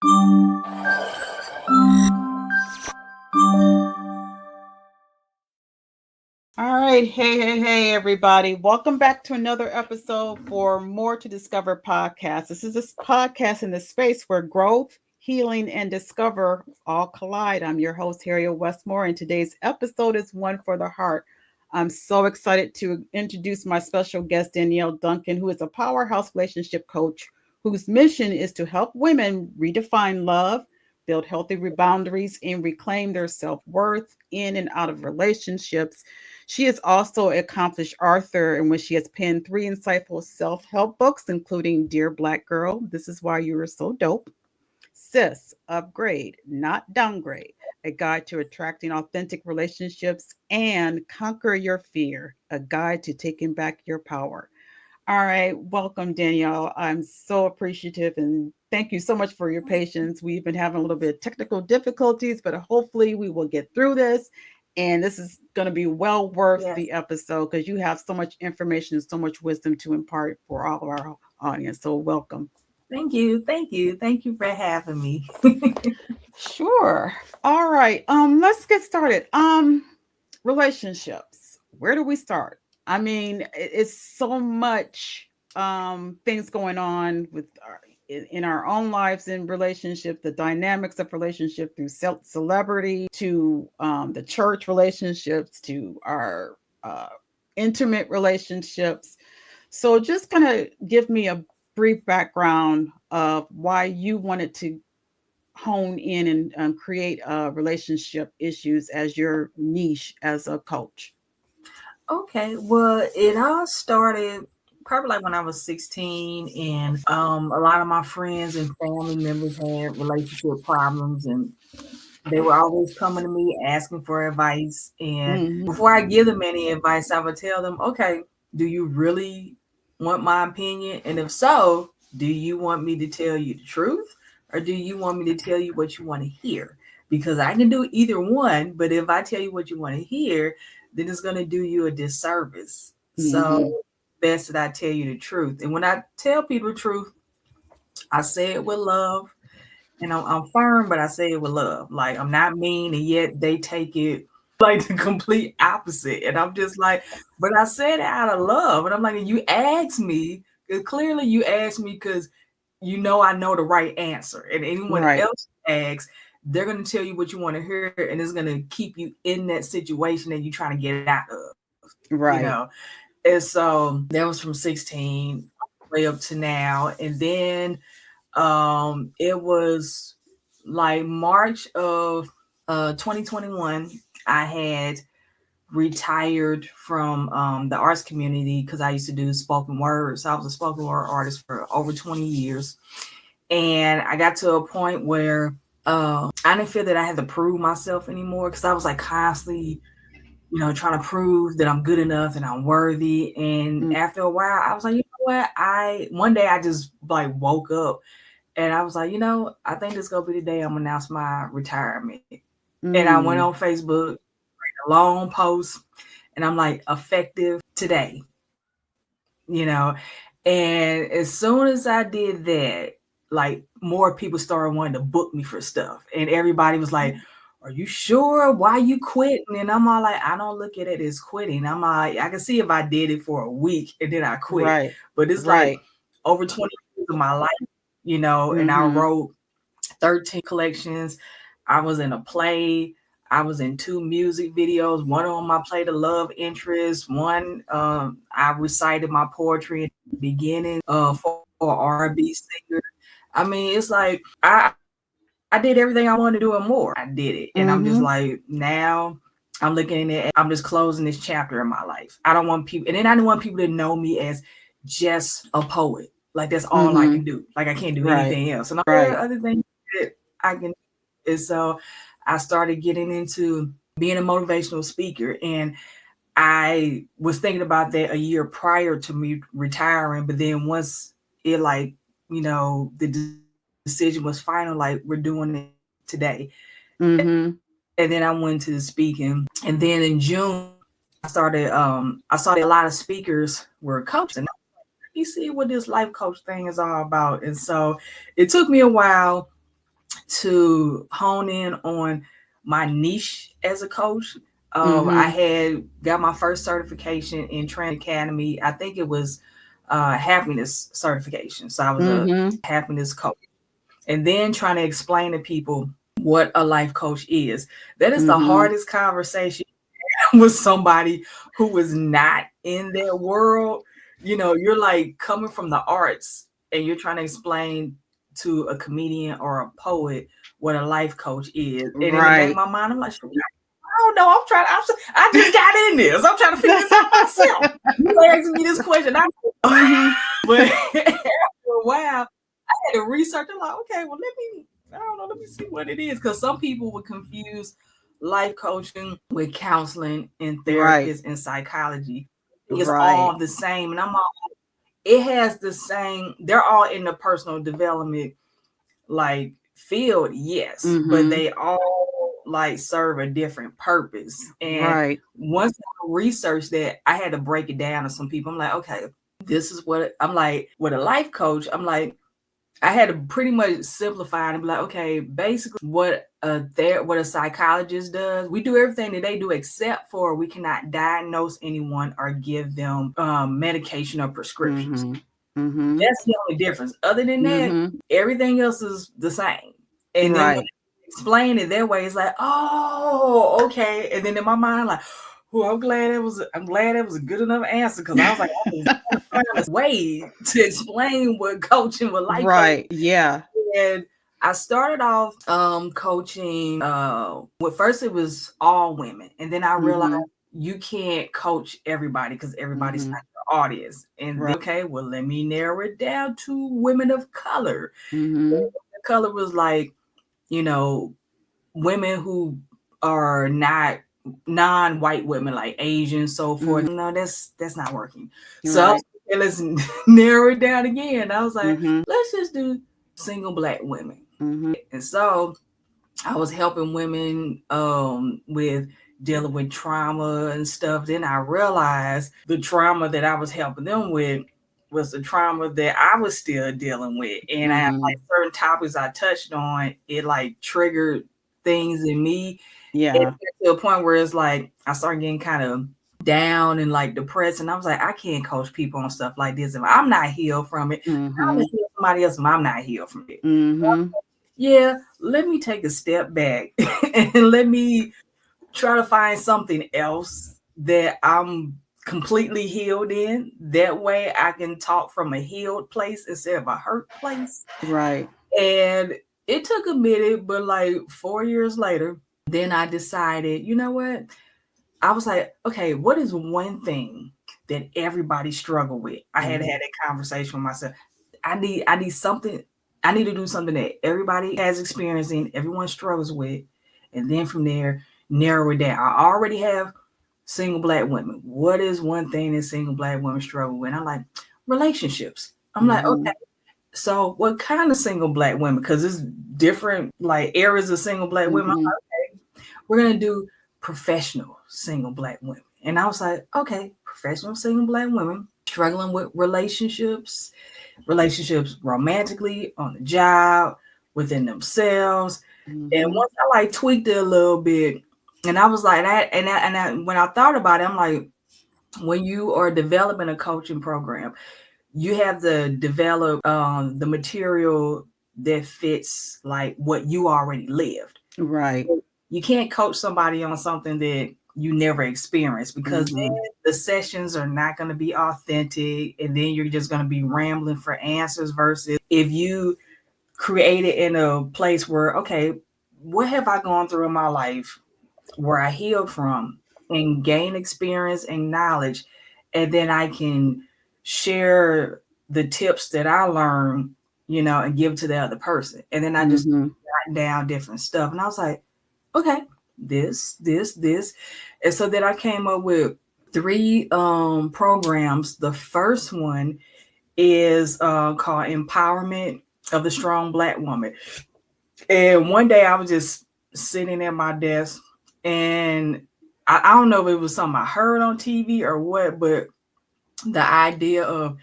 All right. Hey, everybody. Welcome back to another episode for More to Discover podcast. This is this podcast in the space where growth, healing, and discover all collide. I'm your host, Harriet Westmore, and today's episode is one for the heart. I'm so excited to introduce my special guest, Danielle Duncan, who is a powerhouse relationship coach whose mission is to help women redefine love, build healthy boundaries, and reclaim their self worth in and out of relationships. She is also an accomplished author, in which she has penned three insightful self help books, including Dear Black Girl, This Is Why You Are So Dope, Sis, Upgrade, Not Downgrade, a guide to attracting authentic relationships, and Conquer Your Fear, a guide to taking back your power. All right, welcome, Danielle. I'm so appreciative and thank you so much for your patience. We've been having a little bit of technical difficulties, but hopefully we will get through this. And this is going to be well worth Yes. the episode because you have so much information and so much wisdom to impart for all of our audience. So, welcome. Thank you. Thank you. Thank you for having me. Sure. All right. Let's get started. Relationships. Where do we start? I mean, it's so much things going on with in our own lives in relationship, the dynamics of relationship through celebrity to the church relationships to our uh, intimate relationships. So just kind of give me a brief background of why you wanted to hone in and create relationship issues as your niche as a coach. Okay. Well, it all started probably like when I was 16, and a lot of my friends and family members had relationship problems, and they were always coming to me asking for advice. And Mm-hmm. before I give them any advice, I would tell them, okay, do you really want my opinion? And if so, do you want me to tell you the truth, or do you want me to tell you what you want to hear? Because I can do either one, but if I tell you what you want to hear, then it's going to do you a disservice. So Mm-hmm. best that I tell you the truth. And when I tell people the truth, I say it with love, and I'm firm, but I say it with love. Like, I'm not mean, and yet they take it like the complete opposite. And I'm just like, but I said it out of love. And I'm like, and you asked me, 'cause clearly you asked me because you know I know the right answer. And anyone Right. else asks, they're gonna tell you what you want to hear, and it's gonna keep you in that situation that you're trying to get out of. Right. And so that was from 16 way up to now. And then it was like March of 2021. I had retired from the arts community because I used to do spoken word. So I was a spoken word artist for over 20 years. And I got to a point where I didn't feel that I had to prove myself anymore, because I was like constantly, trying to prove that I'm good enough and I'm worthy. And after a while, I was like, you know what? One day I just like woke up, and I was like, I think this is gonna be the day I'm gonna announce my retirement. And I went Mm-hmm. on Facebook, a long post, and I'm like, effective today, you know. And as soon as I did that, like, more people started wanting to book me for stuff. And everybody was like, are you sure? Why you quitting? And I'm all like, I don't look at it as quitting. I'm like, I can see if I did it for a week and then I quit. Right. But it's like Right. over 20 years of my life, and I Mm-hmm. wrote 13 collections. I was in a play. I was in two music videos. One on my play, The Love Interest. One, I recited my poetry in the beginning for R&B singer. I mean, it's like I did everything I wanted to do and more. I did it. And I'm just Mm-hmm. like, now I'm looking at it, I'm just closing this chapter in my life. I don't want people, and then I don't want people to know me as just a poet. Like, that's all I Mm-hmm. can do. Like, I can't do Right. anything else. And there Right. are other things that I can do. And so I started getting into being a motivational speaker. And I was thinking about that a year prior to me retiring. But then once it, like, the decision was final, like, we're doing it today. Mm-hmm. And then I went to the speaking. And then in June, I saw that a lot of speakers were coaches. And you see what this life coach thing is all about. And so it took me a while to hone in on my niche as a coach. I Mm-hmm. had got my first certification in Training Academy. I think it was happiness certification. So I was a Mm-hmm. happiness coach. And then trying to explain to people what a life coach is. That is the Mm-hmm. hardest conversation with somebody who is not in their world. You know, you're like coming from the arts and you're trying to explain to a comedian or a poet what a life coach is. And in the back of Right. my mind, I'm like, I don't know. I just got in this. I'm trying to figure this out myself. You asking me this question. Mm-hmm. But after a while, I had to research. I'm like, okay, well, I don't know, let me see what it is. Because some people would confuse life coaching with counseling and Right. therapists and psychology. It's Right. all the same. And I'm all, it has the same, they're all in the personal development like field, yes, but Mm-hmm. they all like serve a different purpose. And Right. once I researched that, I had to break it down to some people. I'm like, okay, this is what I'm like with a life coach. I'm like, I had to pretty much simplify it and be like, okay, basically what a psychologist does, we do everything that they do except for we cannot diagnose anyone or give them medication or prescriptions. Mm-hmm. Mm-hmm. That's the only difference. Other than that, Mm-hmm. everything else is the same. And then when Right. I explain it that way, it's like, oh, okay. And then in my mind, like, oh, I'm glad it was a good enough answer because I was like, I was trying to find a way to explain what coaching, what life coaching. Right. Yeah. And I started off coaching well, first it was all women. And then I realized Mm-hmm. you can't coach everybody because everybody's Mm-hmm. not your audience. And then, Right. okay, well, let me narrow it down to women of color. Mm-hmm. The color was like, you know, women who are not non-white women like Asian, so forth. Mm-hmm. No, that's not working. So I was Right. like, okay, let's narrow it down again. I was like, Mm-hmm. let's just do single black women. Mm-hmm. And so I was helping women with dealing with trauma and stuff. Then I realized the trauma that I was helping them with was the trauma that I was still dealing with. And I Mm-hmm. like certain topics I touched on, it like triggered things in me. And Yeah. to a point where it's like I started getting kind of down and like depressed. And I was like, I can't coach people on stuff like this. If I'm not healed from it, I'm Mm-hmm. gonna heal somebody else if I'm not healed from it. Mm-hmm. Yeah, let me take a step back and let me try to find something else that I'm completely healed in. That way I can talk from a healed place instead of a hurt place. Right. And it took a minute, but like 4 years later, then I decided, you know what? I was like, okay, what is one thing that everybody struggle with? I had Mm-hmm. had that conversation with myself. I need something. I need to do something that everybody has experience in, everyone struggles with, and then from there narrow it down. I already have single black women. What is one thing that single black women struggle with? I'm like relationships. I'm like, Mm-hmm. okay, so what kind of single black women? Because it's different like areas of single black women. Mm-hmm. We're gonna do professional single black women. And I was like, okay, professional single black women struggling with relationships romantically, on the job, within themselves. And Mm-hmm. once I like tweaked it a little bit, and I was like that, when I thought about it, I'm like, when you are developing a coaching program, you have to develop the material that fits like what you already lived. Right. You can't coach somebody on something that you never experienced because then Mm-hmm. the sessions are not going to be authentic and then you're just going to be rambling for answers versus if you create it in a place where okay, what have I gone through in my life where I healed from and gain experience and knowledge and then I can share the tips that I learned, you know, and give to the other person. And then I just Mm-hmm. jot down different stuff and I was like, okay, this. And so then I came up with three programs. The first one is called Empowerment of the Strong Black Woman. And one day I was just sitting at my desk and I don't know if it was something I heard on TV or what, but the idea of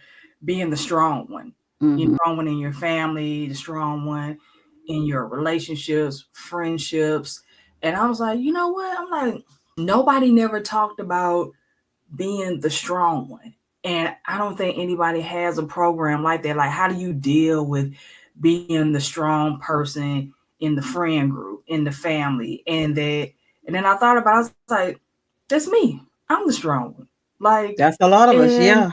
being the strong one, you know, Mm-hmm. strong one in your family, the strong one. in your relationships, friendships. And I was like, you know what? I'm like, nobody never talked about being the strong one. And I don't think anybody has a program like that. Like, how do you deal with being the strong person in the friend group, in the family? And then I thought about it, I was like, that's me. I'm the strong one. Like, That's a lot of us. and Yeah.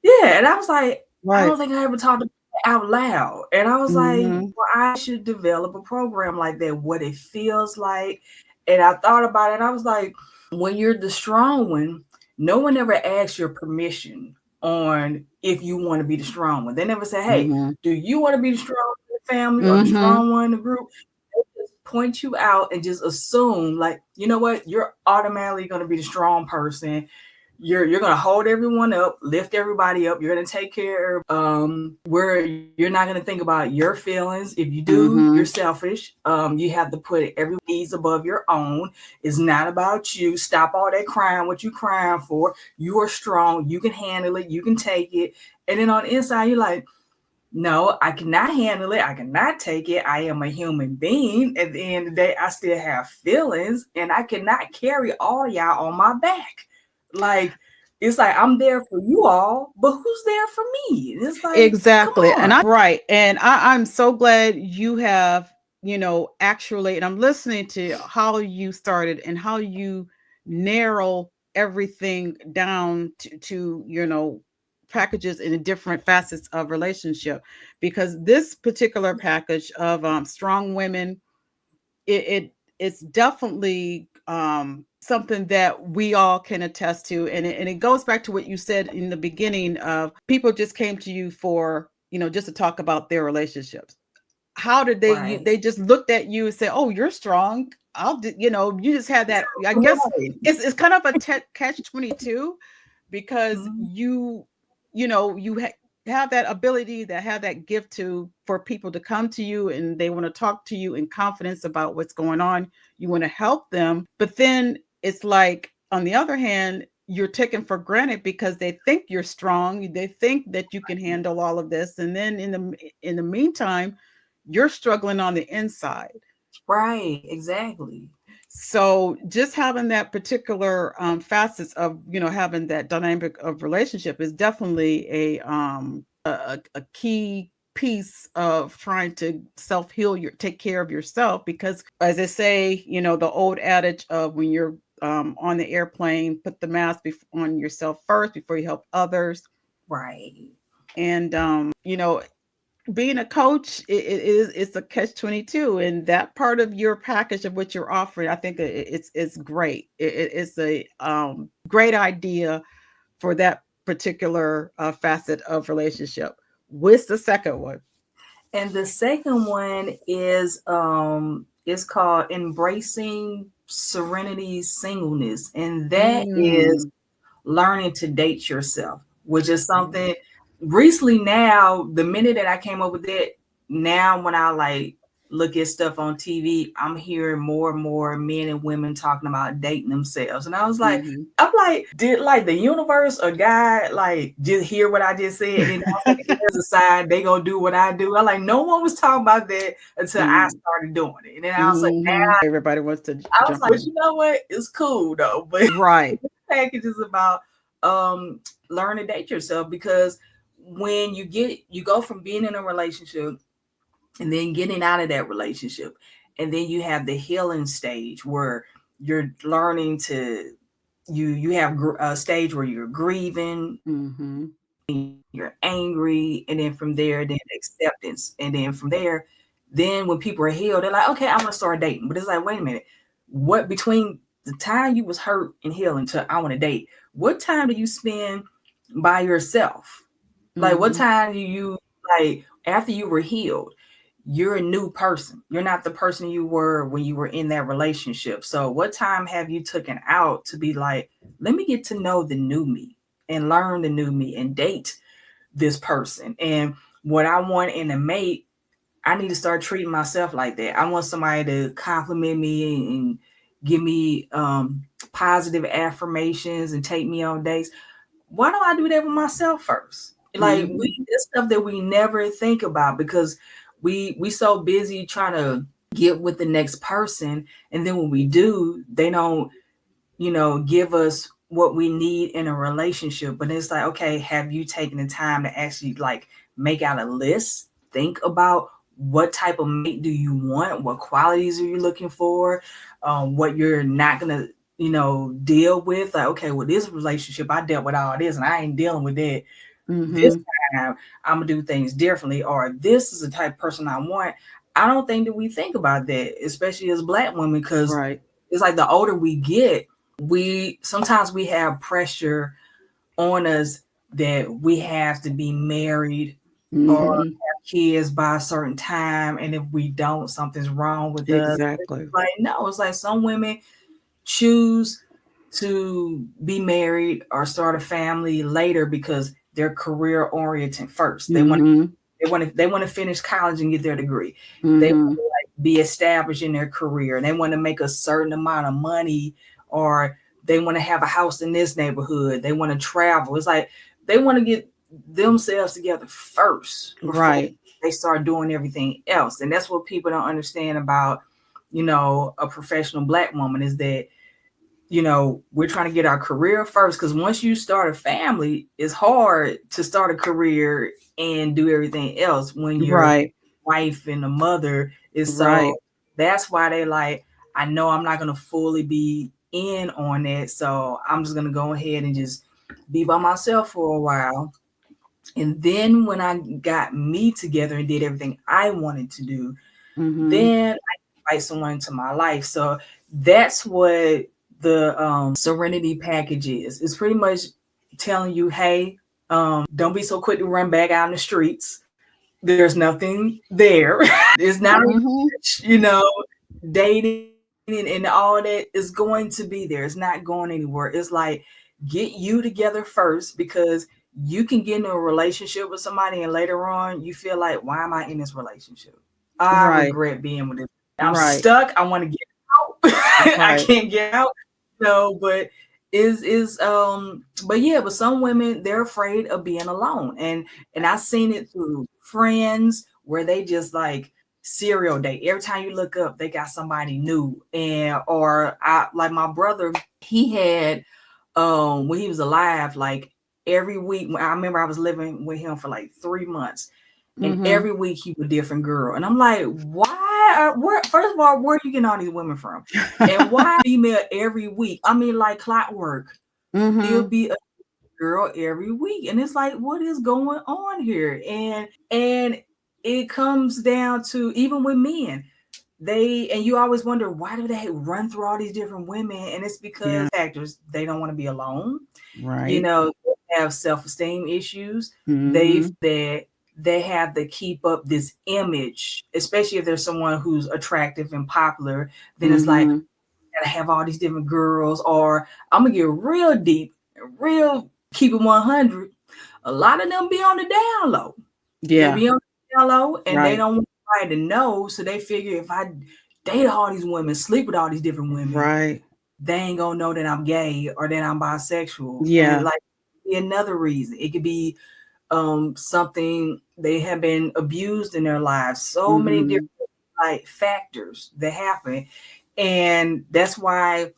yeah, and I was like, I Right. don't think I ever talked about it out loud. And I was like, Mm-hmm. well, I should develop a program like that, what it feels like. And I thought about it, and I was like, when you're the strong one, no one ever asks your permission on if you want to be the strong one. They never say, hey, Mm-hmm. do you want to be the strong one in the family or the Mm-hmm. strong one in the group? They just point you out and just assume, like, you know what, you're automatically going to be the strong person. You're gonna hold everyone up, lift everybody up. You're gonna take care of where you're not gonna think about your feelings. If you do, you're Mm-hmm. selfish. You have to put everyone's needs above your own. It's not about you. Stop all that crying. What you crying for? You are strong. You can handle it. You can take it. And then on the inside, you're like, no, I cannot handle it. I cannot take it. I am a human being. At the end of the day, I still have feelings, and I cannot carry all y'all on my back. Like, it's like I'm there for you all, but who's there for me? And it's like, come Exactly. And on. right. And I'm so glad you have, actually, and I'm listening to how you started and how you narrow everything down to packages in the different facets of relationship. Because this particular package of strong women, it's definitely something that we all can attest to, and it goes back to what you said in the beginning of people just came to you for just to talk about their relationships. How did they Right. just looked at you and said, oh, you're strong. You just had that, I guess. Right. It's kind of a catch 22, because Mhm. you have that ability, that have that gift to for people to come to you, and they want to talk to you in confidence about what's going on. You want to help them, but then it's like, on the other hand, you're taken for granted because they think you're strong, they think that you can handle all of this, and then in the meantime, you're struggling on the inside. Right. Exactly. So just having that particular facets of having that dynamic of relationship is definitely a key piece of trying to self heal, your take care of yourself, because as they say, the old adage of when you're on the airplane, put the mask on yourself first before you help others. Right. And being a coach, it's a catch 22, and that part of your package of what you're offering, I think it's great. It's a great idea for that particular facet of relationship. What's the second one? And the second one is called Embracing Serenity Singleness. And that is Mm. learning to date yourself, which is something recently. Now, the minute that I came up with it, now when I like look at stuff on TV, I'm hearing more and more men and women talking about dating themselves. And I was like, Mm-hmm. I'm like, did like the universe or God like just hear what I just said? And then I was like, there's a sign they gonna do what I do. I'm like, no one was talking about that until I Mm-hmm. started doing it. And then I was like, Mm-hmm. Everybody wants to I was jump like, but on. you know what? It's cool though. But Right. this package is about um learn to date yourself, because when you go from being in a relationship and then getting out of that relationship, and then you have the healing stage where you're learning to you have a stage where you're grieving, Mm-hmm. you're angry, and then from there, then acceptance, and then from there, then when people are healed, they're like, okay, I'm gonna start dating. But it's like, wait a minute, what between the time you was hurt and healing to I want to date? What time do you spend by yourself? Like, what Mm-hmm. time do you like after you were healed? You're a new person. You're not the person you were when you were in that relationship. So, what time have you taken out to be like, let me get to know the new me and learn the new me and date this person? And what I want in a mate, I need to start treating myself like that. I want somebody to compliment me and give me positive affirmations and take me on dates. Why don't I do that with myself first? Like, Mm-hmm. it's stuff that we never think about, because we so busy trying to get with the next person, and then when we do, they don't, give us what we need in a relationship. But it's like, okay, have you taken the time to actually like make out a list, think about what type of mate do you want, what qualities are you looking for, what you're not gonna deal with. Like, okay, well, this relationship I dealt with all this and I ain't dealing with that. This Mm-hmm. time I'm gonna do things differently, or this is the type of person I want. I don't think that we think about that, especially as Black women, because Right. it's like the older we get, we sometimes we have pressure on us that we have to be married or Mm-hmm. have kids by a certain time, and if we don't, something's wrong with us. Exactly. Like, no, it's like some women choose to be married or start a family later because they're career oriented first. Mm-hmm. They want to finish college and get their degree. They want Mm-hmm. to like be established in their career. They want to make a certain amount of money, or they want to have a house in this neighborhood. They want to travel. It's like they want to get themselves together first before Right. they start doing everything else. And that's what people don't understand about, a professional Black woman, is that we're trying to get our career first, because once you start a family, it's hard to start a career and do everything else when your Right. wife and the mother is. So Right. that's why they like, I know I'm not going to fully be in on it, so I'm just going to go ahead and just be by myself for a while. And then when I got me together and did everything I wanted to do, Mm-hmm. then I invite someone into my life. So that's what the serenity package is. It's pretty much telling you, hey, don't be so quick to run back out in the streets. There's nothing there. It's not, Mm-hmm. dating and all that is going to be there. It's not going anywhere. It's like, get you together first, because you can get into a relationship with somebody and later on you feel like, why am I in this relationship? I Right. regret being with this. I'm Right. stuck. I want to get out. I Right. can't get out. No, but but yeah, but some women, they're afraid of being alone. And I've seen it through friends where they just like serial date. Every time you look up, they got somebody new. And or I like my brother, he had when he was alive, like every week. I remember I was living with him for like 3 months, and Mm-hmm. every week he was a different girl. And I'm like, why? Where, first of all, where are you getting all these women from? And why female every week? I mean, like clockwork. It'll Mm-hmm. be a girl every week, and it's like, what is going on here? And it comes down to, even with men, and you always wonder, why do they run through all these different women? And it's because Yeah. factors: they don't want to be alone, Right. they have self-esteem issues, they Mm-hmm. that they have to keep up this image, especially if there's someone who's attractive and popular. Then it's like, Mm-hmm. gotta have all these different girls. Or I'm gonna get real deep, real keep it 100. A lot of them be on the down low. They Yeah. be on the down low, and they Right. don't want anybody to know. So they figure, if I date all these women, sleep with all these different women, Right. they ain't gonna know that I'm gay or that I'm bisexual. And Yeah. like, be another reason. It could be something, they have been abused in their lives. So many different Mm-hmm. like factors that happen. And that's why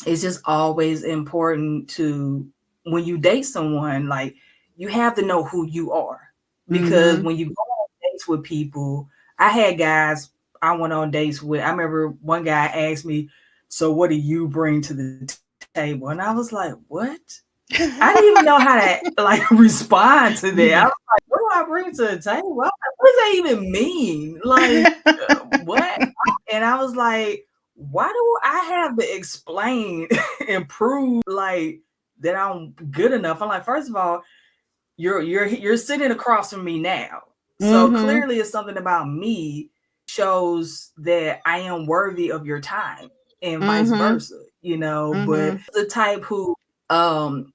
it's just always important to, when you date someone, like, you have to know who you are. Because Mm-hmm. when you go on dates with people, I had guys I went on dates with. I remember one guy asked me, so what do you bring to the table? And I was like, what? I didn't even know how to like respond to that. I was like, what do I bring to the table? What does that even mean? Like, what? And I was like, why do I have to explain and prove like that I'm good enough? I'm like, first of all, you're sitting across from me now. So Mm-hmm. clearly it's something about me shows that I am worthy of your time, and vice Mm-hmm. versa, you know. But Mm-hmm. the type who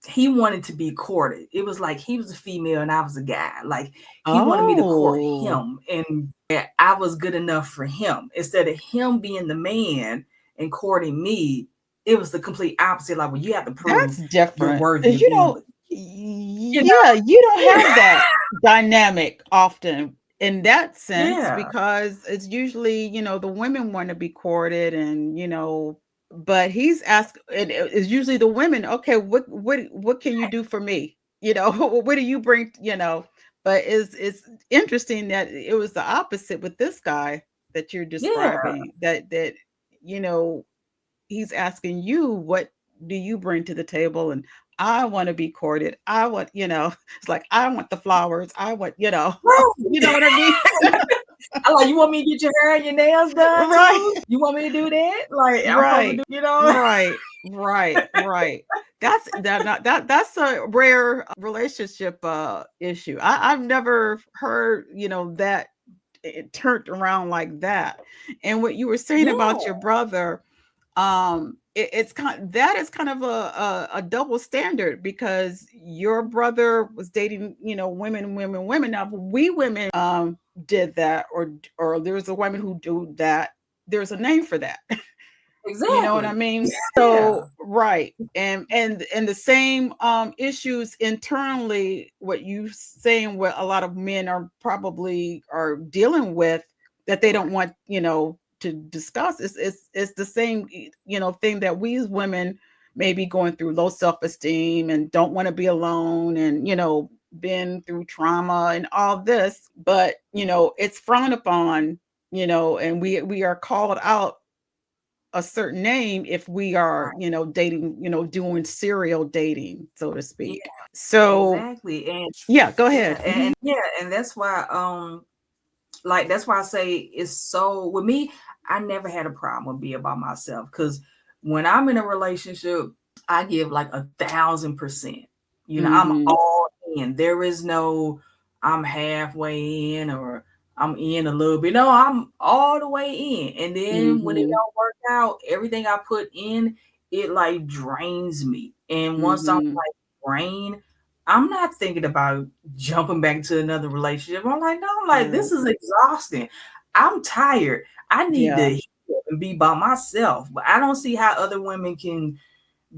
he wanted to be courted. It was like he was a female and I was a guy. Like, he wanted me to court Oh, him, and I was good enough for him. Instead of him being the man and courting me, it was the complete opposite. Like, well, you have to prove that's you're different. worthy Because of being with, you know. yeah, you don't have that dynamic often. in that sense, Yeah. because it's usually, the women want to be courted, and but he's asked, and it's usually the women, okay, what can you do for me? What do you bring, but it's interesting that it was the opposite with this guy that you're Yeah. describing, that you know he's asking you, what do you bring to the table? And I want to be courted. I want, it's like, I want the flowers. I want, you Right. know what I mean? I like, you want me to get your hair and your nails done Right. too? You want me to do that? Like, I'm supposed to Right. do, you know? Right. Right. Right. That's a rare relationship issue. I've never heard, that it turned around like that. And what you were saying Yeah, about your brother, it's that is kind of a double standard, because your brother was dating, women. Now, if we women did that, or there's a woman who do that, there's a name for that. You know what I exactly. mean? Yeah, So, right. And the same issues internally, what you saying, what a lot of men are dealing with, that they don't want, to discuss. It's the same, thing that we as women may be going through: low self-esteem, and don't want to be alone, and been through trauma and all this, but it's frowned upon, and we are called out a certain name if we are, right. dating, doing serial dating, so to Yeah, speak. So, exactly. And yeah, go yeah, ahead. Hmm. yeah, and that's why like that's why I say it's so with me, I never had a problem with being by myself because when I'm in a relationship, I give like 1,000%. You know, I'm Hmm. all in. There is no I'm halfway in or I'm in a little bit. No, I'm all the way in. And then when it Hmm. don't work out, everything I put in, it like drains me. And once I'm Hmm. like drained, I'm not thinking about jumping back to another relationship. I'm like, no, I'm like, Yeah. this is exhausting. I'm tired. I need to Yeah. heal and be by myself. But I don't see how other women can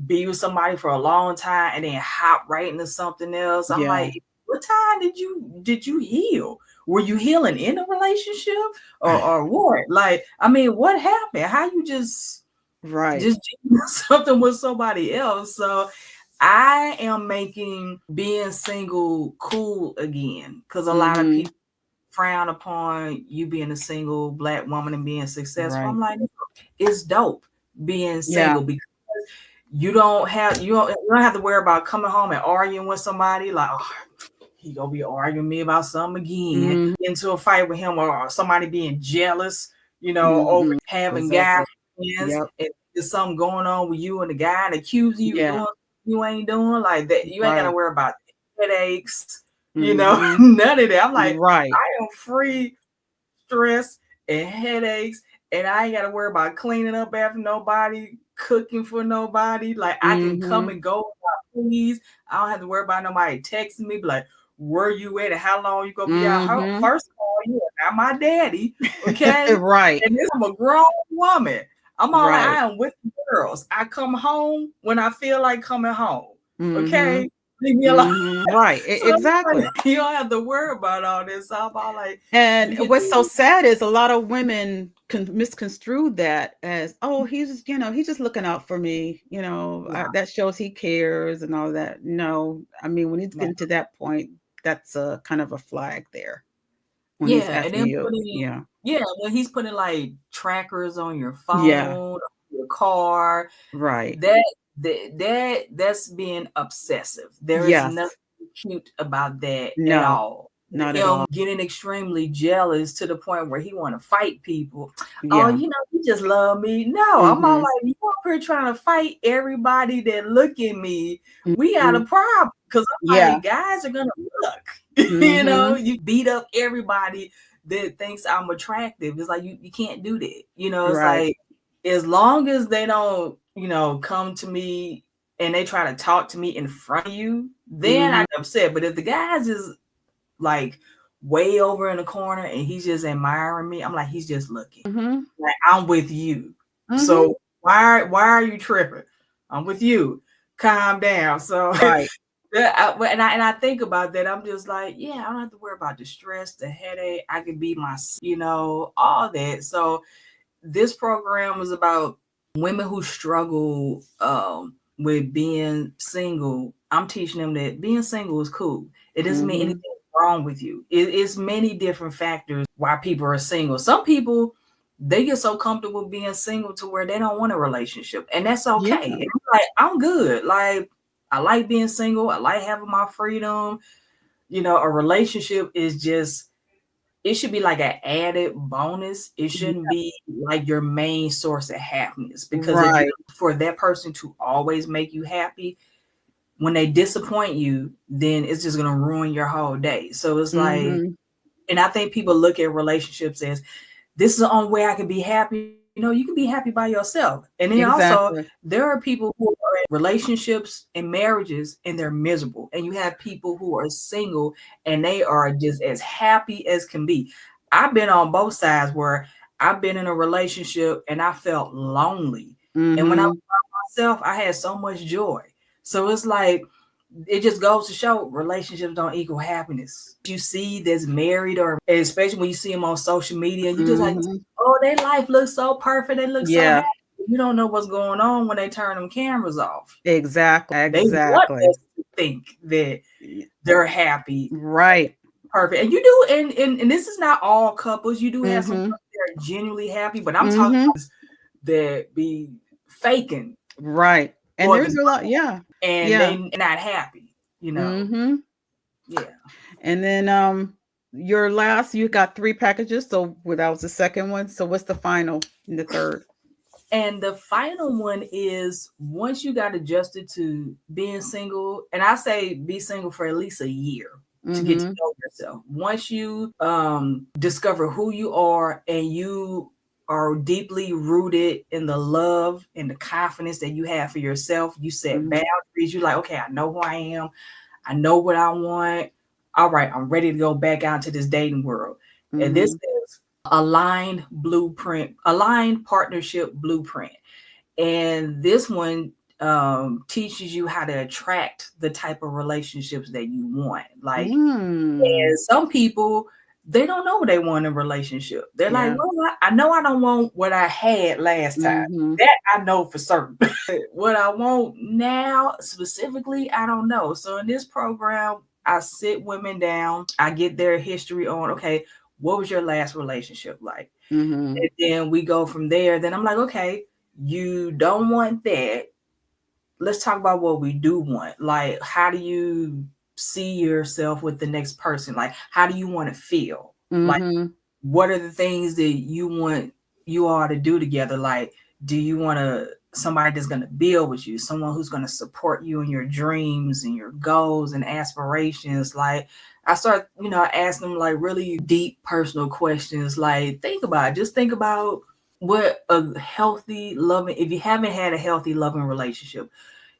be with somebody for a long time and then hop right into something else. I'm Yeah. like, what time did you heal? Were you healing in a relationship or what? Like, I mean, what happened? How you Right. just do something with somebody else? So I am making being single cool again because a lot of Hmm. people frown upon you being a single black woman and being successful. I'm Right. like, it's dope being Yeah. single because you don't have to worry about coming home and arguing with somebody like, oh, he gonna be arguing me about something again, Hmm. into a fight with him or somebody being jealous, over Hmm. having guy Exactly. friends Yep. and there's something going on with you and the guy and accusing you of Yeah. doing you ain't doing like that. You ain't gotta Right. worry about headaches, Hmm. none of that. I'm like, Right. I am free stress and headaches, and I ain't got to worry about cleaning up after nobody, cooking for nobody. Like I can come Hmm. and go without please. I don't have to worry about nobody texting me, be like, where you at and how long you gonna be out? Hmm. First of all, you are not my daddy, okay? Right. And this I'm a grown woman. I'm all like, Right. I am with the girls. I come home when I feel like coming home. Hmm. Okay. Leave me alone. Right. So like, Exactly. you don't have to worry about all this. So I'm all like, And you get what's so to sad is a lot of women misconstrue that as, oh, he's just looking out for me. That shows he cares and all that. No, I mean, when he's yeah. getting to that point, that's a kind of a flag there when he's Yeah, and asking then you. putting Yeah. yeah, when he's putting like trackers on your Yeah. phone, your car, Right. that that's being obsessive. There is Yes. nothing cute about that at No, all. not at Him all. getting extremely jealous to the point where he want to fight people. Oh, Yeah. you just love me. No, I'm all Mm-hmm. like, you up here trying to fight everybody that look at me. We got Hmm. a problem because I'm Yeah. like, guys are gonna look. Mm-hmm. You beat up everybody that thinks I'm attractive. It's like you can't do that. It's Right. like as long as they don't, come to me and they try to talk to me in front of you, then Mm-hmm. I'm upset. But if the guy's just like way over in the corner and he's just admiring me, I'm like, he's just looking. Mm-hmm. Like I'm with you. Mm-hmm. So why are you tripping? I'm with you. Calm down. So Right. And I think about that. I'm just like, yeah, I don't have to worry about the stress, the headache. I can be all that. So this program is about women who struggle with being single. I'm teaching them that being single is cool. It doesn't mean Mm-hmm. anything wrong with you. It's many different factors why people are single. Some people, they get so comfortable being single to where they don't want a relationship, and that's okay. Yeah. And I'm like, I'm good. Like, I like being single. I like having my freedom. A relationship is just, it should be like an added bonus. It shouldn't be like your main source of happiness, because if you Right. for that person to always make you happy, when they disappoint you, then it's just gonna ruin your whole day. So it's like, Mm-hmm. and I think people look at relationships as, this is the only way I can be happy. You can be happy by yourself. And then also, Exactly. there are people who are in relationships and marriages and they're miserable. And you have people who are single and they are just as happy as can be. I've been on both sides where I've been in a relationship and I felt lonely. And when I was Mm-hmm. by myself, I had so much joy. So it's like, it just goes to show relationships don't equal happiness. You see that's married, or especially when you see them on social media, you just like, Mm-hmm. oh, their life looks so perfect. They look so Yeah. happy. You don't know what's going on when they turn them cameras off. Exactly. They want Exactly. us to think that they're happy, Right. perfect. And you do, and this is not all couples. You do have some Mm-hmm. couples that are genuinely happy, but I'm talking Mm-hmm. about that be faking Right. And for the there's a lot. Yeah. and Yeah. they not happy, you know. Mm-hmm. Yeah. And then your last, you got three packages. So that was the second one. So what's the final in the third? And the final one is, once you got adjusted to being single, and I say be single for at least a year to get to Mm-hmm. know yourself. Once you discover who you are and you are deeply rooted in the love and the confidence that you have for yourself, you set Mm-hmm. boundaries. You're like, okay, I know who I am. I know what I want. All right, I'm ready to go back out to this dating world. And this Mm-hmm. is aligned partnership blueprint. And this one teaches you how to attract the type of relationships that you want. Like, Mm. and some people, they don't know what they want in a relationship. They're like, Yeah. well, I know I don't want what I had last time. Mm-hmm. That I know for certain. What I want now specifically, I don't know. So in this program, I sit women down, I get their history on, okay, what was your last relationship like? Mm-hmm. And then we go from there. Then I'm like, okay, you don't want that. Let's talk about what we do want. Like, how do you see yourself with the next person? Like, how do you want to feel? Like, Mm-hmm. what are the things that you want you all to do together? Like, do you want somebody that's going to build with you, someone who's going to support you in your dreams and your goals and aspirations? Like, I start, asking them like really deep personal questions. Like, just think about what a healthy, loving, if you haven't had a healthy, loving relationship,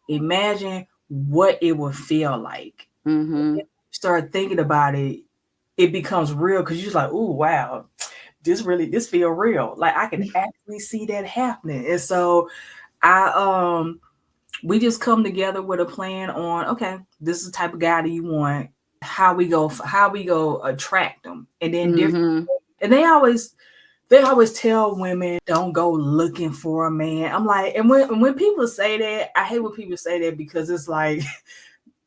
imagine what it would feel like. Mm-hmm. Start thinking about it, it becomes real, because you're just like, oh wow, this feel real. Like, I can actually see that happening. And so I we just come together with a plan on, okay, this is the type of guy that you want, how we go attract them. And then different, Mm-hmm. and they always tell women, don't go looking for a man. I'm like, and when people say that, I hate when people say that, because it's like,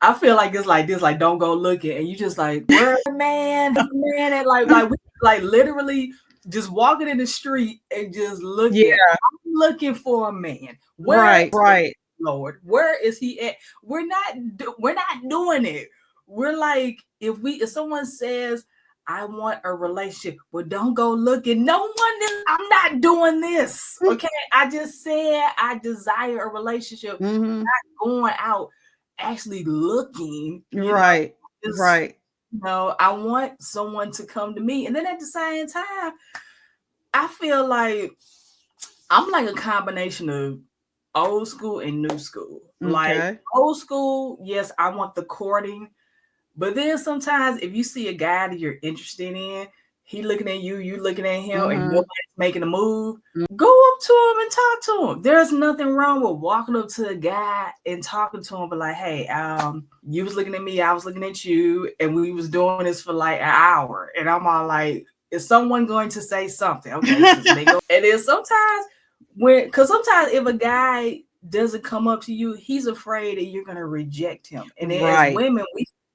I feel like it's like this, like, don't go looking, and you just like, where man, and like we like literally just walking in the street and just looking. Yeah. I'm looking for a man. Where, Right. Right. Lord, where is he at? We're not doing it. We're like, if someone says, I want a relationship, well, don't go looking. No one is. I'm not doing this. Okay, I just said I desire a relationship. Mm-hmm. Going out actually looking, Right. just, Right. I want someone to come to me. And then at the same time, I feel like I'm like a combination of old school and new school. Like, Okay. old school, yes, I want the courting. But then sometimes if you see a guy that you're interested in, he looking at you looking at him, and Mm-hmm. nobody's making a move, go up to him and talk to him. There's nothing wrong with walking up to a guy and talking to him, but like, hey, you was looking at me, I was looking at you, and we was doing this for like an hour, and I'm all like, is someone going to say something? Okay, so they go, and then sometimes because sometimes if a guy doesn't come up to you, he's afraid that you're gonna reject him, and then as Right. women,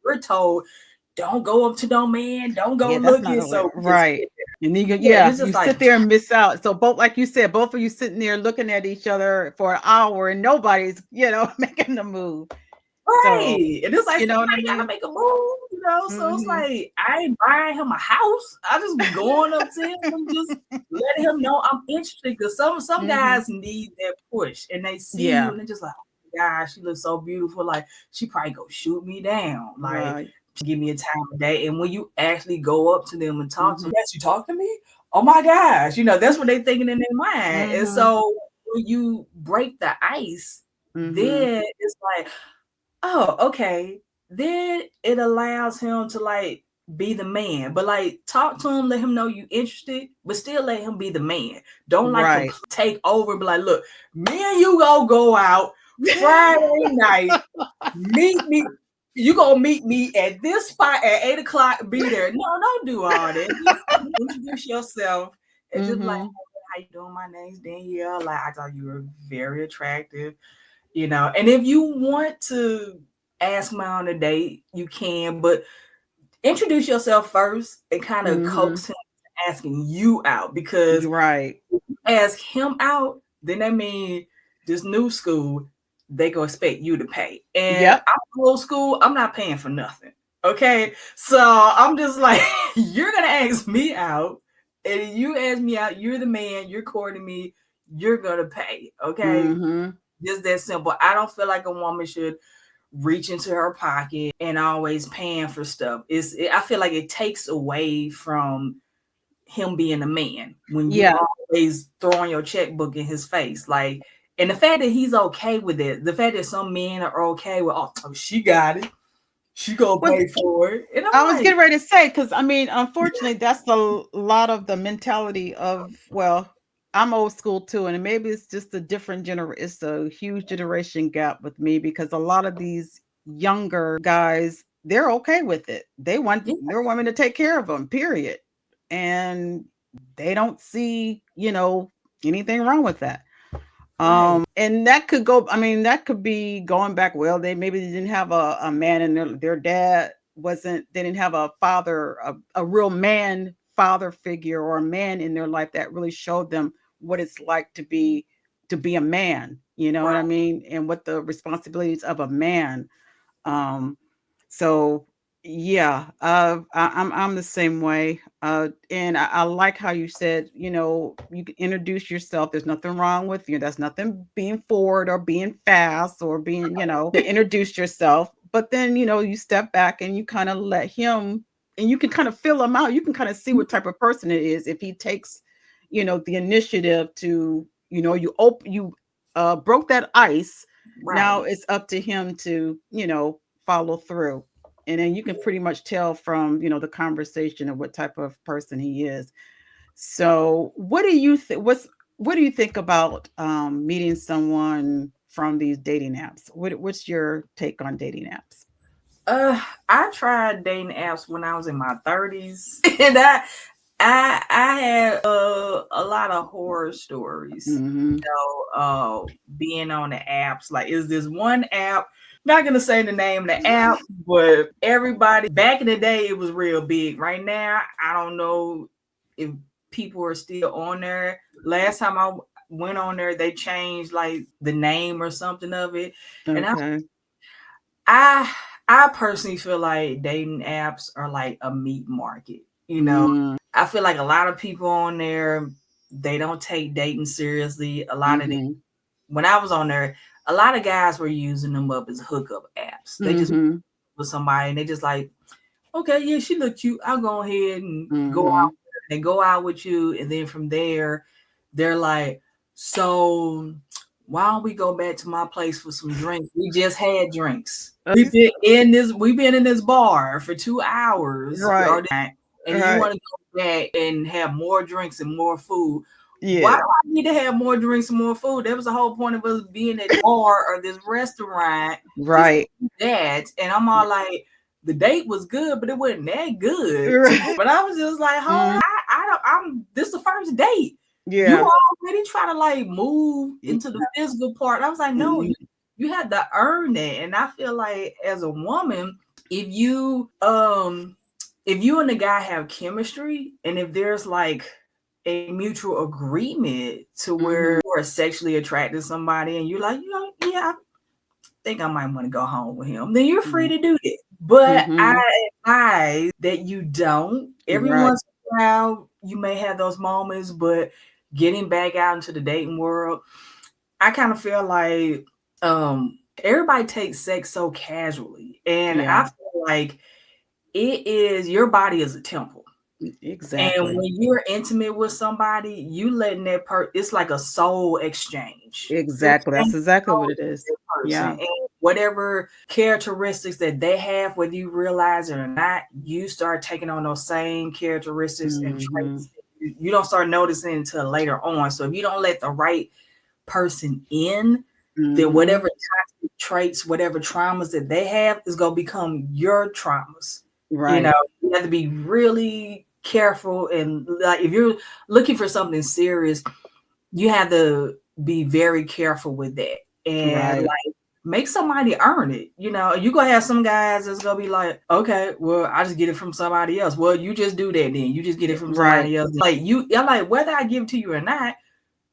we're told don't go up to no man, don't go Yeah, that's not looking. a way. So we just Right. sit And you there. Yeah, and yeah, it's you just like, sit there and miss out. So both, like you said, both of you sitting there looking at each other for an hour and nobody's, making the move. So, right. And it's like you know what I somebody gotta mean? make a move, you know. So it's Hmm. like I ain't buying him a house. I just be going up to him and just letting him know I'm interested. Because some Hmm. guys need that push and they see you Yeah. and they're just like, oh my gosh, she looks so beautiful. Like she probably go shoot me down. Like Right. give me a time of day. And when you actually go up to them and talk to Hmm. them, yes, you talk to me? Oh my gosh, that's what they thinking in their mind. And Hmm. so when you break the ice, Hmm. then it's like, oh, okay. Then it allows him to like be the man, but like talk to him, let him know you interested, but still let him be the man. Don't like Right. take over and be like, look, me and you go out Friday night. Meet me. You gonna meet me at this spot at 8 o'clock. Be there. No, don't do all that. Just introduce yourself and just like, Hmm. hey, how you doing? My name's Danielle. Like I thought you were very attractive. And if you want to ask me on a date, you can, but introduce yourself first and kind of Hmm. coax him to asking you out because Right. if you ask him out, then that means this new school, they gonna expect you to pay. And Yep. I'm old school, I'm not paying for nothing. Okay. So I'm just like, you're gonna ask me out, and you ask me out, you're the man, you're courting me, you're gonna pay. Okay. Hmm. Just that simple. I don't feel like a woman should reach into her pocket and always paying for stuff. I feel like it takes away from him being a man when you Yeah. always throwing your checkbook in his face. Like, and the fact that he's okay with it, the fact that some men are okay with, oh, she got it, she gonna Well, pay for it, and I I'm was like, getting ready to say, because I mean, unfortunately, that's a lot of the mentality of, well, I'm old school too, and maybe it's just a different it's a huge generation gap with me because a lot of these younger guys, they're okay with it. They want yeah, their women to take care of them, period. And they don't see, anything wrong with that. right, And that could go, I mean, that could be going back. Well, they didn't have a man in their dad wasn't, they didn't have a father, a real man father figure or a man in their life that really showed them what it's like to be a man, you know what I right, mean? And what the responsibilities of a man. um so yeah, I'm the same way. And I like how you said, you can introduce yourself. There's nothing wrong with you. That's nothing being forward or being fast or being, to introduce yourself. But then, you step back and you kind of let him, and you can kind of fill him out. You can kind of see what type of person it is. If he takes, the initiative to, you broke that ice. Now right. it's up to him to, follow through. And then you can pretty much tell from, the conversation of what type of person he is. So what do you think, what do you think about meeting someone from these dating apps? What's your take on dating apps? Uh, I tried dating apps when I was in my 30s, and I had a lot of horror stories. Mm-hmm. Being on the apps, like, is this one app? Not gonna say the name of the app, but everybody back in the day, it was real big. Right now, I don't know if people are still on there. Last time I went on there, they changed like the name or something of it, and Okay. I I personally feel like dating apps are like a meat market. Mm-hmm. I feel like a lot of people on there, they don't take dating seriously. A lot of them, Mm-hmm. when I was on there, a lot of guys were using them up as hookup apps. They just Mm-hmm. with somebody and they just like, okay, yeah, she look cute. I'll go ahead and go Mm-hmm. out with her. They go out with you, and then from there, they're like, so why don't we go back to my place for some drinks? We just had drinks. We've been in this bar for 2 hours, Right. and you Right. want to go back and have more drinks and more food. Why Yeah. do I need to have more drinks and more food? That was the whole point of us being at bar or this restaurant is Right. that. And I'm all like, the date was good, but it wasn't that good. Right. But I was just like, hold Mm, on, this is the first date. You yeah. already try to like move into the physical part. I was like, no, Mhm. you had to earn that. And I feel like as a woman, if you and the guy have chemistry and if there's like a mutual agreement to where Mhm. you're sexually attracted to somebody and you're like, yeah, I think I might want to go home with him, then you're free Mhm. to do that. But I Mhm. advise that you don't. Every Right. once in a while, you may have those moments, but getting back out into the dating world, I kind of feel like everybody takes sex so casually. And I Yeah. feel like your body is a temple. And Exactly. when you're intimate with somebody, you letting it's like a soul exchange. You're Exactly. That's exchanging exactly what souls it with is. that person. Yeah. And whatever characteristics that they have, whether you realize it or not, you start taking on those same characteristics and Mhm. traits. You don't start noticing until later on. So if you don't let the right person in, then Mhm. whatever toxic traits, whatever traumas that they have is going to become your traumas. You know, Right. you have to be really careful. And like, if you're looking for something serious, you have to be very careful with that. And Right. like, make somebody earn it. You know, you gonna have some guys that's gonna be like, okay, well, I just get it from somebody else. Well, you just do that then. You just get it from Right. somebody else. Like you're like, whether I give it to you or not,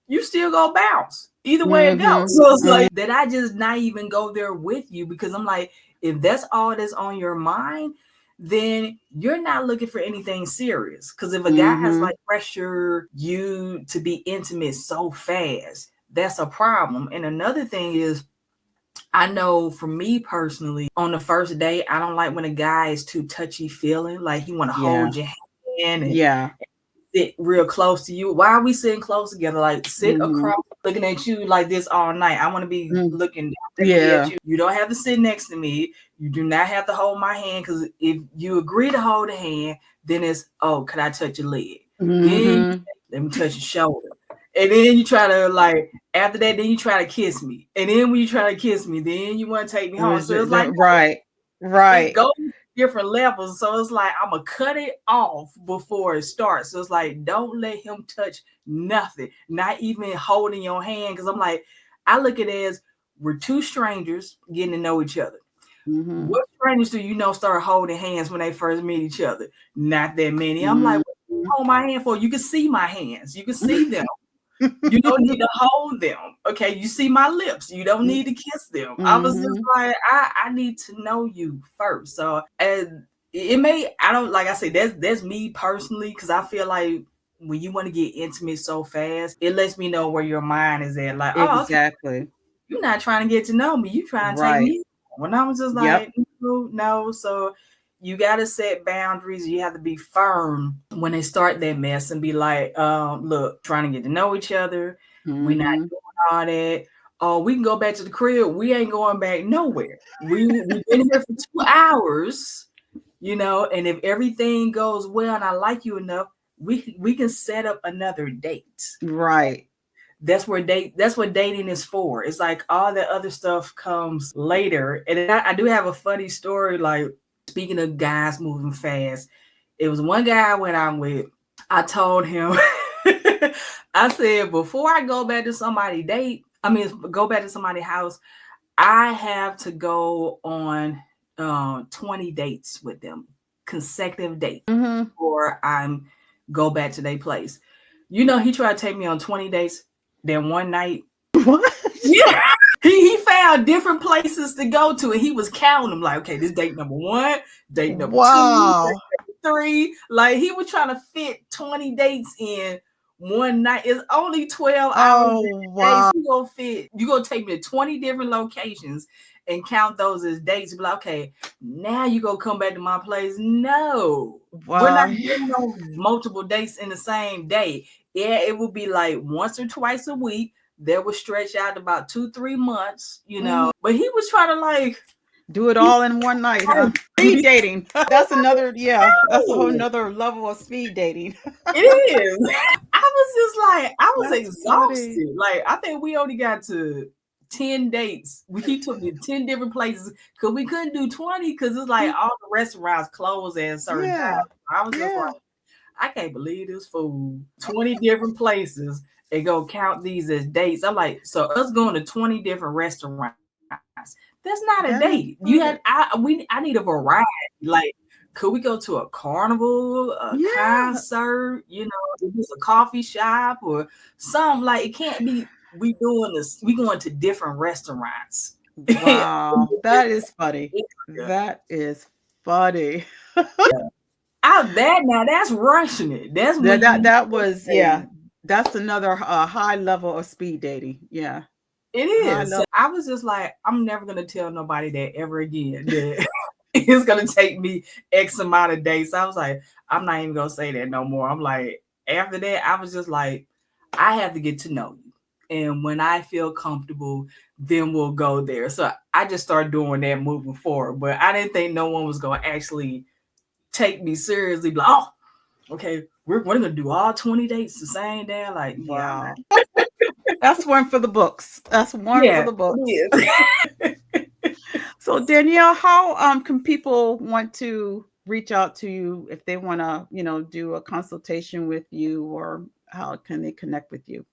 you still gonna bounce. Either way it goes. Mhm. So it's Mhm. like that I just not even go there with you because I'm like, if that's all that's on your mind, then you're not looking for anything serious. Because if a guy has Mhm. like pressure you to be intimate so fast, that's a problem. And another thing is I know for me personally, on the first date, I don't like when a guy is too touchy feeling, like he want to Yeah. hold your hand and Yeah. sit real close to you. Why are we sitting close together? Like sit Mhm. across, looking at you like this all night. I want to be Mm. looking directly at Yeah. you. You don't have to sit next to me. You do not have to hold my hand because if you agree to hold a hand, then it's could I touch your leg? Then Mhm. let me touch your shoulder. And then you try to like after that, then you try to kiss me. And then when you try to kiss me, then you want to take me home. So it's like Right. it Right. goes different levels. So it's like I'm gonna cut it off before it starts. So it's like don't let him touch nothing, not even holding your hand. Because I'm like, I look at it as we're two strangers getting to know each other. Mhm. What strangers do you know start holding hands when they first meet each other? Not that many. I'm like, Mhm. what do you hold my hand for? You can see my hands. You can see them. You don't need to hold them. Okay, you see my lips. You don't need to kiss them. I was just Mhm. like, I need to know you first. So and it may I don't like I say that's me personally because I feel like when you want to get intimate so fast, it lets me know where your mind is at. Like, oh, okay, Exactly. you're not trying to get to know me. You trying to take Right. me. When I was just Yep. like, no, no. So you got to set boundaries. You have to be firm when they start that mess and be like, look, trying to get to know each other. We're not Mhm. doing all that. Oh, we can go back to the crib. We ain't going back nowhere. We've been here for 2 hours, and if everything goes well and I like you enough, we can set up another date. Right. That's what dating is for. It's like all the other stuff comes later. And I do have a funny story, like speaking of guys moving fast. It was one guy I went out with. I told him, I said, before I go back to go back to somebody's house, I have to go on 20 dates with them, consecutive dates, Mhm. before I'm go back to their place. He tried to take me on 20 dates. Then one night, What? yeah, he found different places to go to, and he was counting them. Like, okay, this date number one, date number two, Wow. date number three. Like he was trying to fit 20 dates in one night. It's only 12 hours in Oh, a day. So wow. you gonna take me to 20 different locations and count those as dates. Be like, okay, now you gonna come back to my place. No, we're not Wow. doing no multiple dates in the same day. Yeah, it would be like once or twice a week. That would stretch out about 2-3 months. Mhm. But he was trying to like Do it all in one night, huh? Speed dating. That's another, yeah, that's a whole nother level of speed dating. It is. I was just like, I was That's funny. exhausted. Like, I think we only got to 10 dates. He took me 10 different places because we couldn't do 20 because it's like all the restaurants close at a certain Yeah. time. I was just Yeah. like, I can't believe this fool. 20 different places and go count these as dates. I'm like, so us going to 20 different restaurants, that's not a date. That You is had funny. I need a variety. Like, could we go to a carnival, a Yeah. concert, if it's a coffee shop or something? Like it can't be we doing this, we going to different restaurants. Wow. That is funny. That is funny. Out that now that's rushing it. That's when you That was, say yeah. That's another high level of speed dating. Yeah. it High is. level. So I was just like, I'm never gonna tell nobody that ever again that it's gonna take me X amount of days. So I was like, I'm not even gonna say that no more. I'm like, after that, I was just like, I have to get to know you. And when I feel comfortable, then we'll go there. So I just started doing that moving forward. But I didn't think no one was gonna actually take me seriously. Like, oh, okay, we're gonna do all 20 dates the same day. Like, yeah, I'm Wow. not. That's one for the books. That's one for Yeah, the books. it is. So Danielle, how can people want to reach out to you if they want to, do a consultation with you, or how can they connect with you?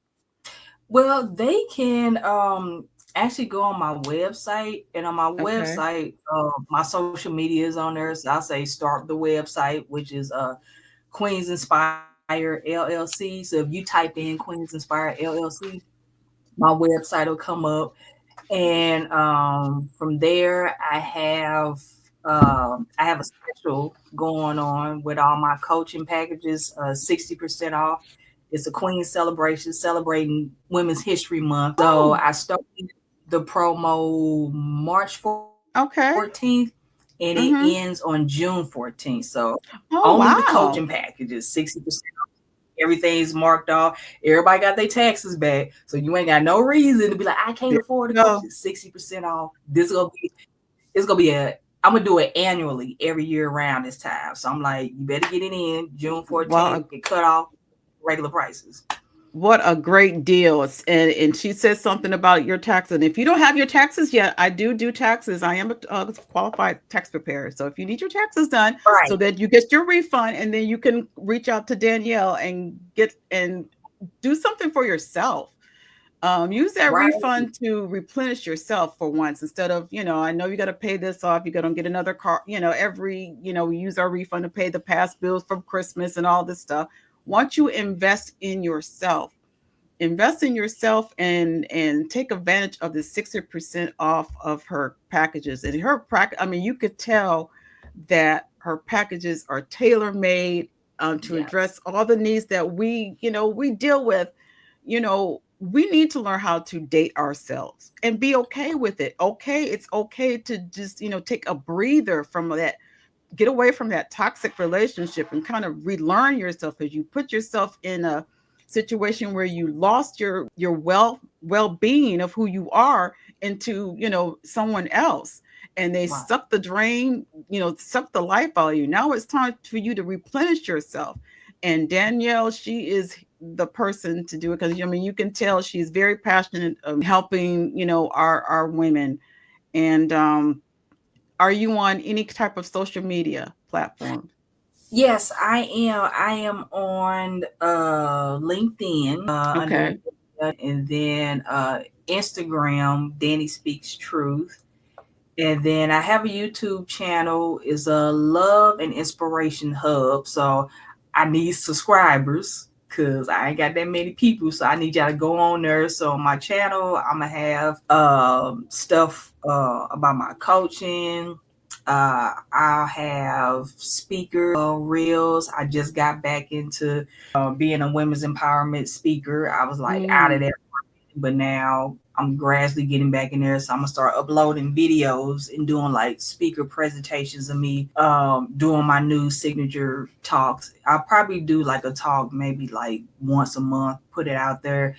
Well, they can actually go on my website, and on my Okay. website, my social media is on there. So I'll say start the website, which is Queens Inspire LLC. So if you type in Queens Inspire LLC, my website will come up, and from there I have a special going on with all my coaching packages, 60% off. It's a Queen celebration celebrating Women's History Month. So Oh, I started the promo March 14th okay. and it ends on Mm-hmm. June 14th. So only the Oh, coaching wow. packages, 60%. Everything's marked off. Everybody got their taxes back. So you ain't got no reason to be like, I can't There afford the you go. coaches. 60% off. It's gonna be I'm gonna do it annually every year around this time. So I'm like, you better get it in June Wow, 14th and cut off regular prices. what a great deal. And she says something about your taxes. And if you don't have your taxes yet, I do taxes. I am a qualified tax preparer. So if you need your taxes done so Right, that you get your refund, and then you can reach out to Danielle and get and do something for yourself. Use that right, refund to replenish yourself for once, instead of, I know you got to pay this off, you got to get another car, every, we use our refund to pay the past bills from Christmas and all this stuff. Once you invest in yourself, and take advantage of the 60% off of her packages. And I mean, you could tell that her packages are tailor made, to yeah, address all the needs that we deal with. We need to learn how to date ourselves and be okay with it. Okay, it's okay to just take a breather from that, get away from that toxic relationship, and kind of relearn yourself, because you put yourself in a situation where you lost your well-being of who you are into someone else, and they right. suck the drain, suck the life out of you. Now it's time for you to replenish yourself. And Danielle, she is the person to do it, because I mean, you can tell she's very passionate of helping our women. And are you on any type of social media platform? Yes, I am. I am on LinkedIn under Okay. and then Instagram, Danny Speaks Truth. And then I have a YouTube channel, is a love and inspiration hub. So I need subscribers because I ain't got that many people. So I need y'all to go on there. So on my channel, I'm gonna have stuff about my coaching. I'll have speaker reels. I just got back into being a women's empowerment speaker. I was like out of Mm. that, but now I'm gradually getting back in there. So I'm gonna start uploading videos and doing like speaker presentations of me doing my new signature talks. I'll probably do like a talk maybe like once a month, put it out there.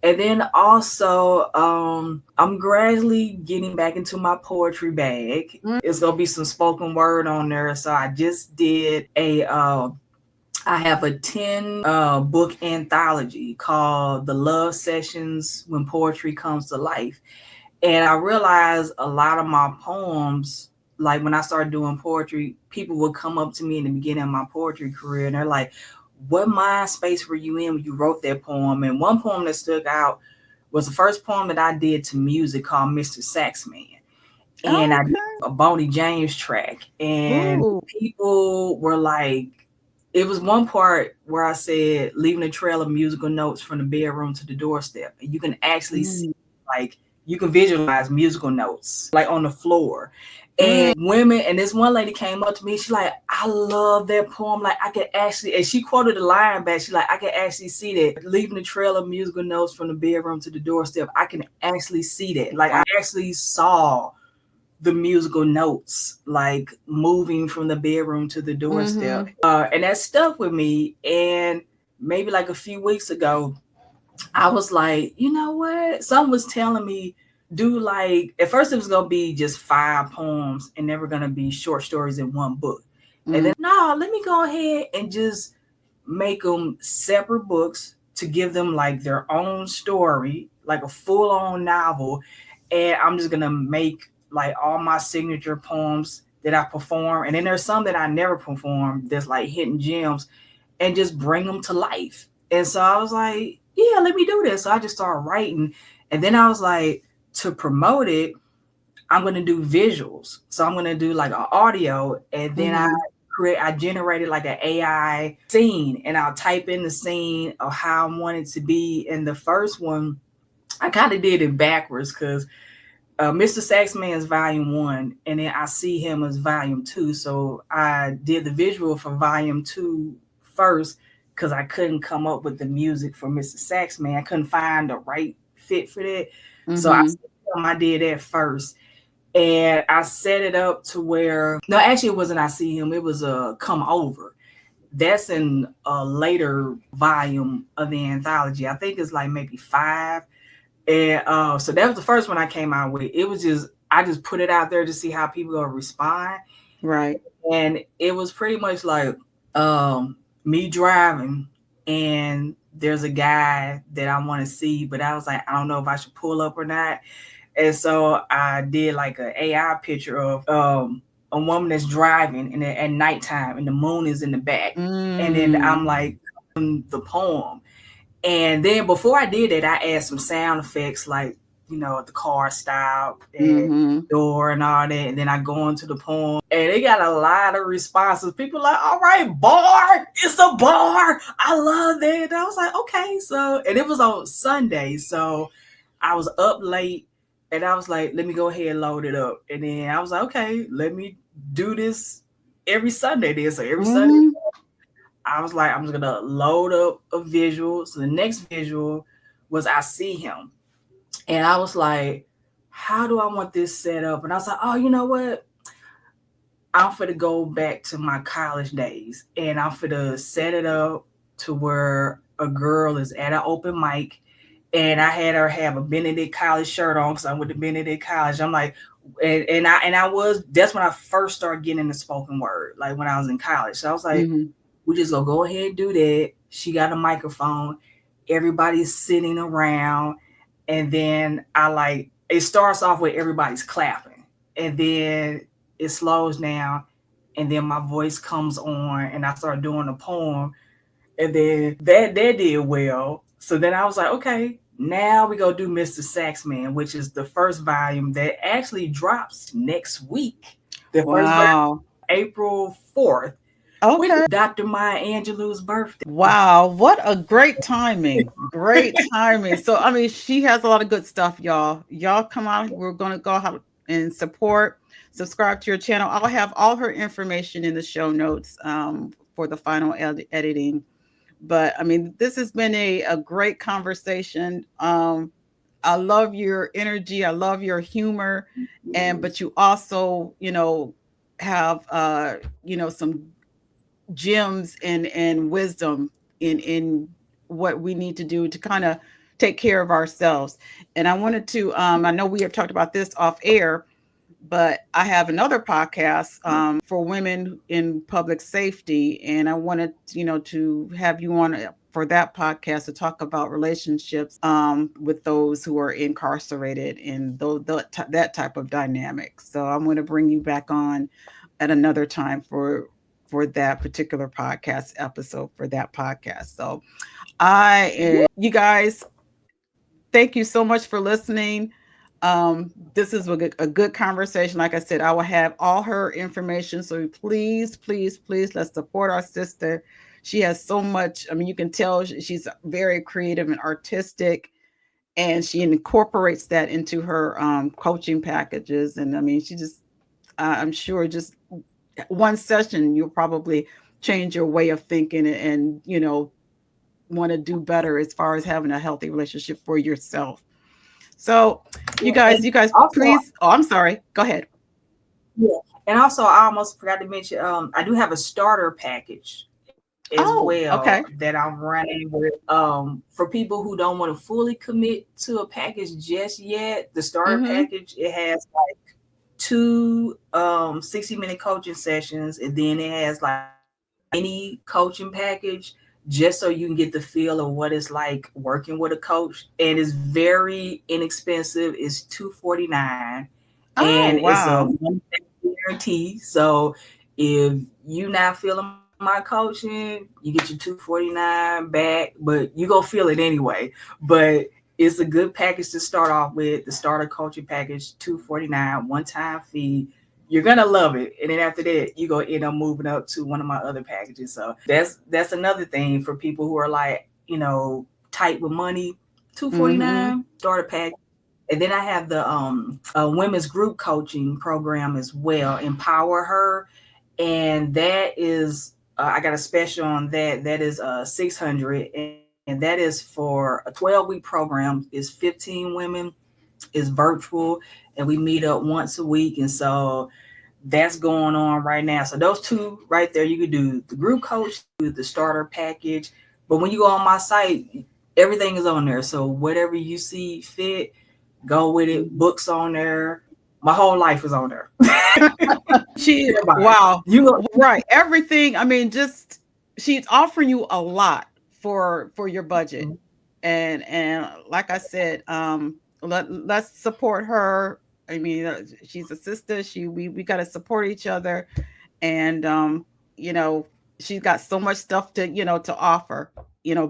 And then also, I'm gradually getting back into my poetry bag. Mm. It's gonna be some spoken word on there. So I just did I have a 10 book anthology called The Love Sessions When Poetry Comes to Life. And I realized a lot of my poems, like when I started doing poetry, people would come up to me in the beginning of my poetry career and they're like, what mind space were you in when you wrote that poem? And one poem that stuck out was the first poem that I did to music called Mr. Saxman. And I did Okay. a Boney James track. And Ooh. people were like, it was one part where I said, leaving a trail of musical notes from the bedroom to the doorstep. And you can actually see, Mm. like, you can visualize musical notes, like on the floor. Mm. And women, and this one lady came up to me, she like, I love that poem. Like, I could actually, and she quoted the line back. She like, I can actually see that. Leaving a trail of musical notes from the bedroom to the doorstep. I can actually see that. Like, I actually saw the musical notes, like moving from the bedroom to the doorstep. Mm-hmm. And that stuck with me. And maybe like a few weeks ago, I was like, you know what? Someone was telling me, do like, at first it was going to be just 5 poems and they were going to be short stories in one book. And Mm. then, no, let me go ahead and just make them separate books to give them like their own story, like a full on novel. And I'm just gonna make like all my signature poems that I perform. And then there's some that I never perform that's like hidden gems and just bring them to life. And so I was like, yeah, let me do this. So I just started writing. And then I was like, to promote it, I'm gonna do visuals. So I'm gonna do like an audio, and then Mm-hmm. I generated like an AI scene, and I'll type in the scene of how I want it to be. And the first one, I kind of did it backwards because Mr. Saxman is volume 1, and then I see him as volume 2. So I did the visual for volume 2 first because I couldn't come up with the music for Mr. Saxman. I couldn't find the right fit for that. So Mm-hmm. I did that first, and I set it up to where, no, actually it wasn't I see him, it was a come over. That's in a later volume of the anthology. I think it's like maybe 5. And so that was the first one I came out with. It was just, I just put it out there to see how people gonna respond. Right. And it was pretty much like um me driving, and there's a guy that I want to see, but I was like, I don't know if I should pull up or not. And so I did like an AI picture of a woman that's driving and at nighttime and the moon is in the back. And then Mm. I'm like the poem. And then before I did that, I added some sound effects like, the car stop and Mm-hmm. door and all that. And then I go into the poem and they got a lot of responses. People like, all right, bar, it's a bar. I love that. And I was like, okay. So, and it was on Sunday. So I was up late and I was like, let me go ahead and load it up. And then I was like, okay, let me do this every Sunday then. So every Sunday Mm-hmm. I was like, I'm just gonna load up a visual. So the next visual was I see him. And I was like, how do I want this set up? And I was like, oh, you know what? I'm for to go back to my college days and I'm for to set it up to where a girl is at an open mic, and I had her have a Benedict College shirt on because I went to Benedict College. I'm like, and I was, that's when I first started getting into spoken word, like when I was in college. So I was like, Mm-hmm. we just gonna go ahead and do that. She got a microphone, everybody's sitting around, and then I like, it starts off with everybody's clapping, and then it slows down, and then my voice comes on, and I start doing a poem, and then that did well. So then I was like, okay, now we go do Mr. Saxman, which is the first volume that actually drops next week. The first volume, Wow. April 4th, which Okay. is Dr. Maya Angelou's birthday. Wow, what a great timing. Great timing. So I mean, she has a lot of good stuff, y'all. Y'all come out. We're gonna go out and support, subscribe to your channel. I'll have all her information in the show notes for the final editing. But I mean, this has been a great conversation. I love your energy, I love your humor, and but you also, have some gems and wisdom in what we need to do to kind of take care of ourselves. And I wanted to, I know we have talked about this off air, but I have another podcast for women in public safety, and I wanted, to have you on for that podcast to talk about relationships with those who are incarcerated and that type of dynamic. So I'm going to bring you back on at another time for that particular podcast episode for that podcast. So you guys, thank you so much for listening. This is a good conversation. Like I said, I will have all her information. So please, please, please, let's support our sister. She has so much. I mean, you can tell she's very creative and artistic, and she incorporates that into her coaching packages. And I mean, she just, I'm sure, just one session, you'll probably change your way of thinking and want to do better as far as having a healthy relationship for yourself. So, Yeah, you and guys, also, please. Oh, I'm sorry. Go ahead. yeah, and also, I almost forgot to mention, I do have a starter package as Oh, well that okay. I'm running with. For people who don't want to fully commit to a package just yet, the starter Mm-hmm. package, it has like two 60-minute coaching sessions, and then it has like a mini coaching package just so you can get the feel of what it's like working with a coach. And it's very inexpensive. It's $249, Oh, and it's a wow. guarantee. So if you not feeling my coaching, you get your $249 back, but you gonna feel it anyway. But it's a good package to start off with. The starter coaching package, $249, one time fee. You're gonna love it, and then after that, you gonna end up moving up to one of my other packages. So that's another thing for people who are like, tight with money. Two forty Mm-hmm. nine starter pack. And then I have the women's group coaching program as well, Empower Her, and that is I got a special on that. That is 600, and that is for a 12-week program. Is 15 women. Is virtual, and we meet up once a week, and so that's going on right now. So those two right there, you could do the group coach, do the starter package. But when you go on my site, everything is on there. So whatever you see fit, go with it. Books on there. My whole life is on there. Wow. You go. Right. Everything. I mean, just she's offering you a lot for your budget. And like I said, let's support her. I mean, she's a sister. We got to support each other. And you know, she's got so much stuff to offer,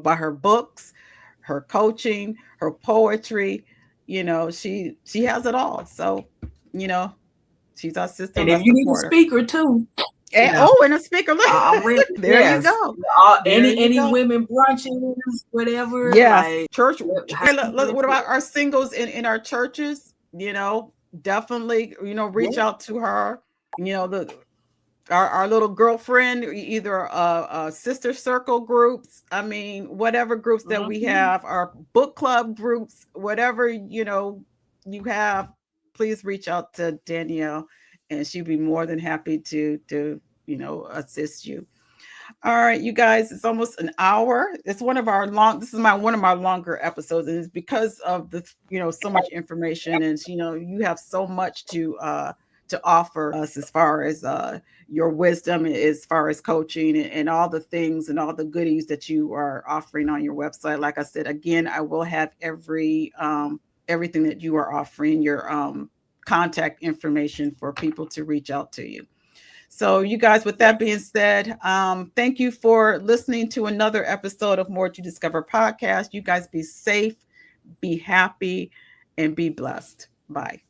by her books, her coaching, her poetry. She has it all. So, you know, she's our sister. And if Let's you need a support her. speaker too, And, oh, and a speaker. I'm ready. There you Yes. go. There Any you any go. women brunches, whatever, Yes, like church. how Hey, you what feel. about our singles in our churches? Definitely, Yeah. reach out to her. The our little girlfriend, either sister circle groups. I mean, whatever groups that we Mhm. have, our book club groups, whatever you have. Please reach out to Danielle, and she'd be more than happy to assist you. All right, you guys, it's almost an hour. It's one of our long. This is my one of my longer episodes, and it's because of the so much information, and you have so much to offer us as far as your wisdom, as far as coaching, and all the things and all the goodies that you are offering on your website. Like I said, again, I will have everything that you are offering, your contact information for people to reach out to you. So, you guys, with Yeah. that being said, thank you for listening to another episode of More to Discover podcast. You guys be safe, be happy, and be blessed. Bye.